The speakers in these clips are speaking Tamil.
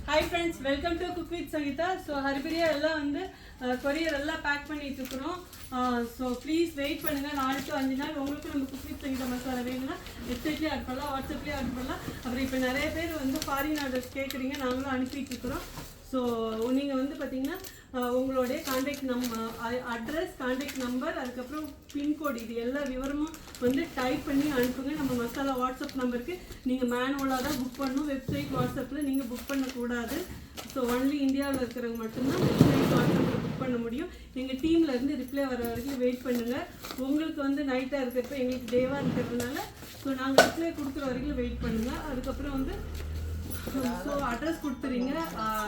Hi friends, welcome to cook with Sangeetha. So Haripriya எல்லாம் வந்து கொரியர் எல்லாம் பேக் பண்ணிட்டு இருக்கிறோம். ஸோ ப்ளீஸ் வெயிட் பண்ணுங்கள். 4 to 5 நாள் உங்களுக்கு நம்ம குக் வித் சங்கீதா மசாலா வேணும்னா வெப்சைட்லேயே ஆட் பண்ணலாம், வாட்ஸ்அப்லேயே ஆட் பண்ணலாம். அப்புறம் இப்போ நிறைய பேர் வந்து ஃபாரின் ஆர்டர்ஸ் கேட்குறீங்க, நாங்களும் அனுப்பிட்டு இருக்கிறோம். ஸோ நீங்கள் வந்து பார்த்தீங்கன்னா உங்களுடைய கான்டாக்ட் அட்ரஸ், கான்டாக்ட் நம்பர், அதுக்கப்புறம் பின்கோடு, இது எல்லா விவரமும் வந்து டைப் பண்ணி அனுப்புங்க. நம்ம மசாலா வாட்ஸ்அப் நம்பருக்கு நீங்கள் மேனுவலாக தான் புக் பண்ணணும். வெப்சைட் வாட்ஸ்அப்பில் நீங்கள் புக் பண்ணக்கூடாது. ஸோ ஒன்லி இந்தியாவில் இருக்கிறவங்க மட்டும்தான் வெப்சைட் வாட்ஸ்அப்பில் புக் பண்ண முடியும். எங்கள் டீம்லேருந்து ரிப்ளை வர வரைக்கும் வெயிட் பண்ணுங்கள். உங்களுக்கு வந்து நைட்டாக இருக்கிறப்ப எங்களுக்கு டேவாக இருக்கிறதுனால ஸோ நாங்கள் ரிப்ளை கொடுக்குற வரைக்கும் வெயிட் பண்ணுங்கள். அதுக்கப்புறம் வந்து ஸோ அட்ரஸ் கொடுத்துறீங்க.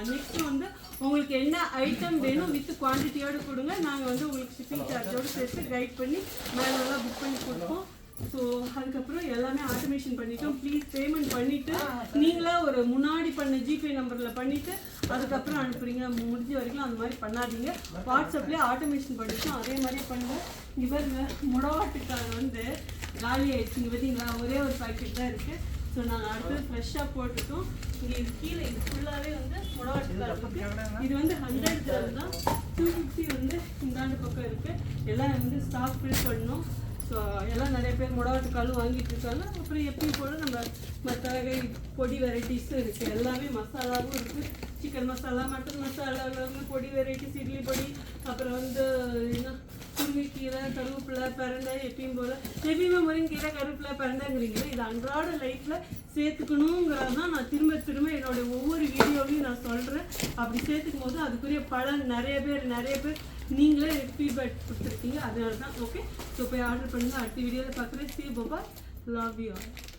நெக்ஸ்ட் வந்து உங்களுக்கு என்ன ஐட்டம் வேணும் வித் குவான்டிட்டியோடு கொடுங்க. நாங்கள் வந்து உங்களுக்கு ஷிப்பிங் சார்ஜோடு சேர்த்து கைட் பண்ணி மேனுவலாக புக் பண்ணி கொடுப்போம். ஸோ அதுக்கப்புறம் எல்லாமே ஆட்டோமேஷன் பண்ணிட்டோம். ப்ளீஸ் பேமெண்ட் பண்ணிவிட்டு நீங்களா ஒரு முன்னாடி பண்ண ஜிபே நம்பரில் பண்ணிவிட்டு அதுக்கப்புறம் அனுப்புறீங்க. முடிஞ்ச வரைக்கும் அந்த மாதிரி பண்ணாதீங்க. வாட்ஸ்அப்லேயே ஆட்டோமேஷன் பண்ணிட்டோம், அதே மாதிரியே பண்ணுங்கள். இவர் முடவாட்டுக்காக வந்து காலி ஆயிடுச்சு. இங்கே பார்த்தீங்களா, ஒரே ஒரு பாக்கெட் தான் இருக்குது. ஸோ நாங்கள் அடுத்தது ஃப்ரெஷ்ஷாக போட்டுட்டோம். இங்கே இது கீழே இது ஃபுல்லாகவே வந்து முடவாட்டுக்காக இருக்குது. இது வந்து 100 கிராம் தான். 250 வந்து இந்தாண்டு பக்கம் இருக்குது. எல்லாம் வந்து ஸ்டாக் ஃபில் பண்ணணும். ஸோ எல்லாம் நிறைய பேர் முடவாட்டுக்காலும் வாங்கிட்டு இருக்காங்க. அப்புறம் எப்பயும் போல நம்ம மற்ற வகை பொடி வெரைட்டிஸும் இருக்குது. எல்லாமே மசாலாவும் இருக்குது. சிக்கன் மசாலா, மட்டன் மசாலா, பொடி வெரைட்டிஸ், இட்லி பொடி, அப்புறம் வந்து என்ன முருங்கைக்கீரை, கருவேப்பிலை, பரண்டை, எப்பயும் போல் எப்பயுமே முருங்கைக்கீரை, கருவேப்பிலை, பரண்டைங்கிறீங்களே, இது அன்றாட லைஃப்பில் சேர்த்துக்கணுங்கிறது தான் நான் திரும்ப திரும்ப என்னோடய ஒவ்வொரு வீடியோவையும் நான் சொல்கிறேன். அப்படி சேர்த்துக்கும் போது அதுக்குரிய பலன் நிறைய பேர் நீங்களே எனக்கு ஃபீட்பேக் கொடுத்துருக்கீங்க. அதனால தான். ஓகே, ஸோ போய் ஆர்டர் பண்ணுங்கள். அடுத்த வீடியோவில் பார்க்குறேன். See you, bye. Love you all.